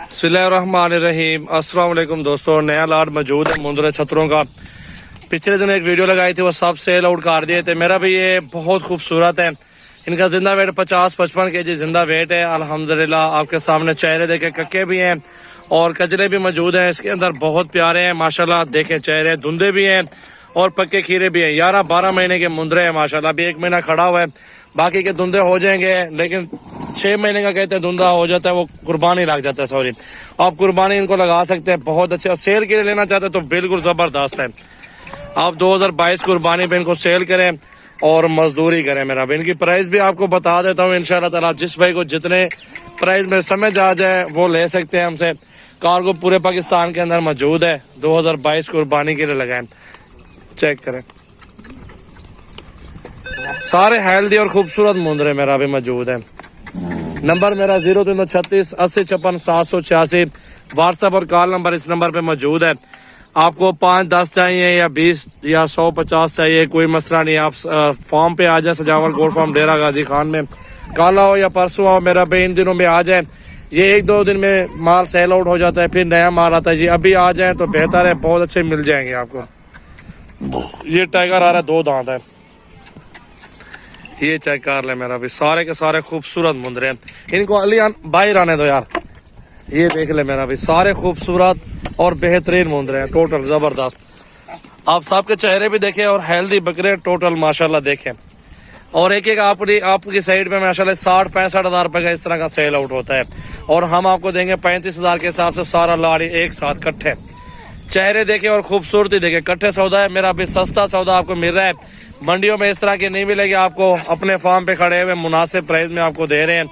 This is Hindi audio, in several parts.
बिस्मिल्लाहिर्रहमानिर्रहीम। अस्सलाम वालेकुम दोस्तों, नया लाट मौजूद है मुंदरा छतरों का। पिछले दिन एक वीडियो लगाई थी, वो सब सेल आउट कर दिए थे। मेरा भी ये बहुत खूबसूरत है। इनका जिंदा वेट 50-55 kg जिंदा वेट है। अल्हम्दुलिल्लाह आपके सामने चेहरे देखे कक्के भी हैं और कजले भी मौजूद हैं। इसके अंदर बहुत प्यारे हैं माशाल्लाह। देखें चेहरे धुंधे भी हैं और पक्के खीरे भी हैं। 11-12 महीने के मुंदरे हैं माशाल्लाह। अभी 1 महीना खड़ा हुआ है, बाकी के धुंधे हो जाएंगे, लेकिन 6 महीने का कहते हैं धुंधा हो जाता है, वो कुर्बानी लग जाता है। सॉरी, आप कुर्बानी इनको लगा सकते हैं, बहुत अच्छे। और सेल के लिए लेना चाहते हैं तो बिल्कुल जबरदस्त है। आप 2022 कुर्बानी पे इनको सेल करें और मजदूरी करें। मेरा इनकी प्राइस भी आपको बता देता हूँ इंशाल्लाह ताला। जिस भाई को जितने प्राइस में समझ आ जाए वो ले सकते हैं हमसे। कार्गो पूरे पाकिस्तान के अंदर मौजूद है। 2022 कुर्बानी के लिए लगाएं, चेक करें। सारे हेल्दी और खूबसूरत मुंदरे मेरा भी मौजूद है। नंबर मेरा 0336 80 56 786 व्हाट्सएप और कॉल नंबर इस नंबर पे मौजूद है। आपको 5-10 चाहिए या 20 या 100-50 चाहिए, कोई मसला नहीं। आप फॉर्म पे आ जाए, सजावल गोल्ड फार्म डेरा गाजी खान में। कल आओ या परसों आओ, मेरा भाई इन दिनों में आ जाए। ये 1-2 दिन में माल सेल आउट हो जाता है, फिर नया माल आता है जी। अभी आ जाए तो बेहतर है, बहुत अच्छे मिल जाएंगे आपको। ये टाइगर आ रहा है, 2 दांत है। ये चेक कर ले मेरा भी, सारे के सारे खूबसूरत मुंदरे हैं। इनको अली बाहर आने दो यार। ये देख ले मेरा भी, सारे खूबसूरत और बेहतरीन मुंदरे हैं, टोटल जबरदस्त। आप सबके चेहरे भी देखें और हेल्दी बकरे टोटल माशाल्लाह देखें। और एक आपकी साइड में माशाल्लाह 60-65 हजार रुपए का इस तरह का सेल आउट होता है। और हम आपको देंगे 35 हजार के हिसाब से सारा लाड़ी एक साथ कट्ठे। चेहरे देखे और खूबसूरती देखे, कट्ठे सौदा है मेरा भी। सस्ता सौदा आपको मिल रहा है, मंडियों में इस तरह के नहीं मिलेगी आपको। अपने फार्म पे खड़े हुए मुनासिब प्राइस में आपको दे रहे हैं।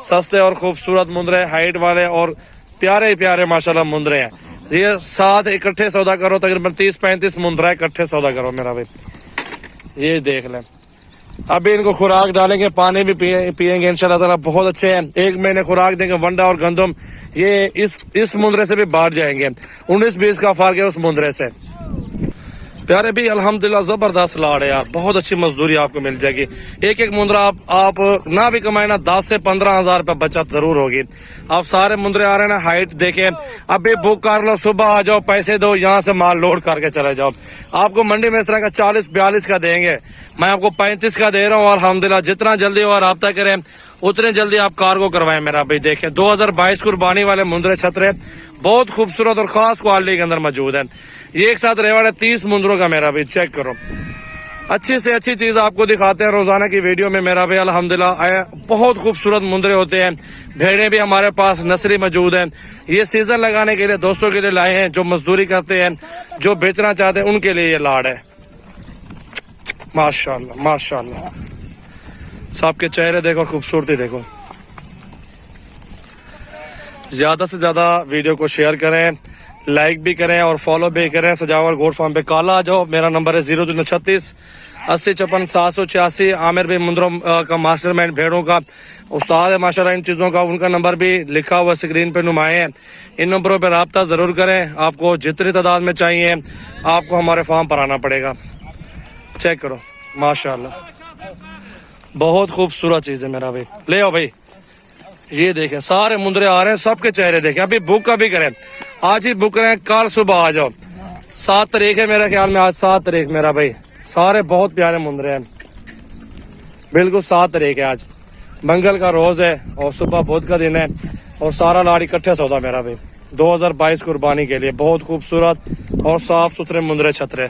सस्ते और खूबसूरत मुंदरे, हाइट वाले और प्यारे प्यारे माशाल्लाह मुंदरे हैं। ये साथ इकट्ठे सौदा करो, तकरीबन 30-35 मुंदरा इकट्ठे सौदा करो मेरा भाई। ये देख लें। अभी इनको खुराक डालेंगे, पानी भी पिएंगे इंशाल्लाह ताला, बहुत अच्छे हैं। 1 महीने खुराक देंगे, वंडा और गंदम। ये इस मुंदरे से भी बाहर जाएंगे। 19-20 का फर्क है उस मुंदरे से। प्यारे भी अल्हम्दुलिल्लाह जबरदस्त लाड़ है यार, बहुत अच्छी मजदूरी आपको मिल जाएगी। एक मुंदरा आप ना भी कमाए ना 10 से 15 हजार रुपए बचत जरूर होगी। आप सारे मुंदरे आ रहे हैं ना, हाइट देखें। अभी बुक कर लो, सुबह आ जाओ, पैसे दो, यहाँ से माल लोड करके चले जाओ। आपको मंडी में इस तरह का 40-42 का देंगे, मैं आपको 35 का दे रहा हूँ। अल्हम्दुलिल्लाह जितना जल्दी और रब्ता करें उतने जल्दी आप कार्गो करवाएं मेरा भाई। देखें 2022 कुर्बानी वाले मुंदरे छतरे बहुत खूबसूरत और खास क्वालिटी के अंदर मौजूद है। ये एक साथ रेवाड़ है 30 मुंदरों का मेरा भाई, चेक करो। अच्छी से अच्छी चीज आपको दिखाते हैं रोजाना की वीडियो में मेरा भाई। अल्हम्दुलिल्लाह बहुत खूबसूरत मुंदरे होते हैं। भेड़े भी हमारे पास नस्ली मौजूद हैं। ये सीजन लगाने के लिए दोस्तों के लिए लाए हैं, जो मजदूरी करते हैं, जो बेचना चाहते हैं, उनके लिए ये लाड़ है। माशाल्लाह माशाल्लाह, सबके चेहरे देखो, खूबसूरती देखो। ज्यादा से ज्यादा वीडियो को शेयर करें, लाइक भी करें और फॉलो भी करें। सजावल गोल्ड फार्म पे कॉल आ जाओ। मेरा नंबर है 0336 80 56 786। आमिर भाई मुंदरों का मास्टरमाइंड, भेड़ों का उस्ताद है माशाल्लाह इन चीजों का। उनका नंबर भी लिखा हुआ स्क्रीन पे नुमाए हैं। इन नंबरों पे राब्ता जरूर करें। आपको जितनी तादाद में चाहिए आपको हमारे फार्म पर आना पड़ेगा। चेक करो माशाल्लाह, बहुत खूबसूरत चीज है मेरा भाई। ले आओ भाई, ये देखें सारे मुंदरे आ रहे हैं, सबके चेहरे देखें। अभी बुक का भी करें, आज ही बुक करें, कल सुबह आ जाओ। 7 तारीख है मेरे ख्याल में, आज 7 तारीख मेरा भाई। सारे बहुत प्यारे मुंदरे हैं, बिल्कुल 7 तारीख है आज। मंगल का रोज है और सुबह बुध का दिन है और सारा लाड़ इकट्ठे सौदा मेरा भाई। 2022 कुर्बानी के लिए बहुत खूबसूरत और साफ सुथरे मुंदरे छतरे।